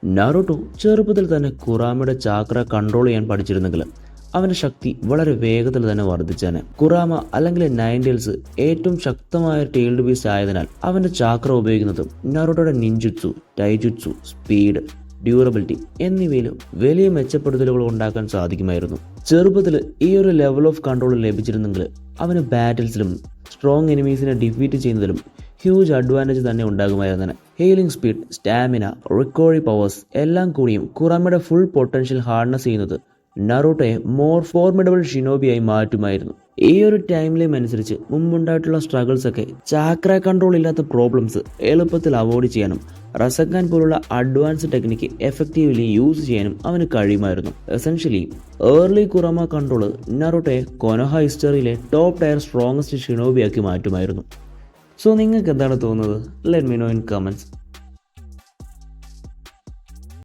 നാറൂട്ടോ ചെറുപ്പത്തിൽ തന്നെ കുറാമയുടെ ചാക്ര കൺട്രോൾ ചെയ്യാൻ പഠിച്ചിരുന്നെങ്കിൽ അവന്റെ ശക്തി വളരെ വേഗത്തിൽ തന്നെ വർദ്ധിച്ചേനെ. കുറാമ അല്ലെങ്കിൽ നൈൻറ്റേൽസ് ഏറ്റവും ശക്തമായ ടെയിൽഡ് ബീസ്റ്റ് ആയതിനാൽ അവന്റെ ചാക്ര ഉപയോഗിക്കുന്നതും നാറൂട്ടോയുടെ നിൻജുത്സു, ടൈജുത്സു, സ്പീഡ്, ഡ്യൂറബിലിറ്റി എന്നിവയിലും വലിയ മെച്ചപ്പെടുത്തലുകൾ ഉണ്ടാക്കാൻ സാധിക്കുമായിരുന്നു. ചെറുപ്പത്തിൽ ഈ ഒരു ലെവൽ ഓഫ് കൺട്രോൾ ലഭിച്ചിരുന്നെങ്കിൽ അവന് ബാറ്റിൽസിലും സ്ട്രോങ് എനിമീസിനെ ഡിഫീറ്റ് ചെയ്യുന്നതിലും ഹ്യൂജ് അഡ്വാൻറ്റേജ് തന്നെ ഉണ്ടാകുമായിരുന്നേനെ. Healing speed, stamina, recovery powers എല്ലാം കൂടിയും കുറാമയുടെ ഫുൾ പൊട്ടൻഷ്യൽ ഹാർനസ് ചെയ്യുന്നത് നാറൂട്ടോയെ മോർ ഫോർമിഡബിൾ ഷിനോബിയായി മാറ്റുമായിരുന്നു. ഈ ഒരു ടൈം ലൈൻ അനുസരിച്ച് മുമ്പുണ്ടായിട്ടുള്ള സ്ട്രഗിൾസ് ഒക്കെ ചാക്ര കൺട്രോൾ ഇല്ലാത്ത പ്രോബ്ലംസ് എളുപ്പത്തിൽ അവോയ്ഡ് ചെയ്യാനും റസക്കാൻ പോലുള്ള അഡ്വാൻസ് ടെക്നിക്ക് എഫക്റ്റീവ്ലി യൂസ് ചെയ്യാനും അവന് കഴിയുമായിരുന്നു. എസെൻഷ്യലി ഏർലി കുറാമ കൺട്രോൾ നാറൂട്ടോയെ കൊനോഹ ഹിസ്റ്ററിയിലെ ടോപ്പ് ടയർ സ്ട്രോങ്ങസ്റ്റ് ഷിനോബിയാക്കി മാറ്റുമായിരുന്നു. സോ നിങ്ങൾക്ക് എന്താണ് തോന്നുന്നത്? Let me know in comments.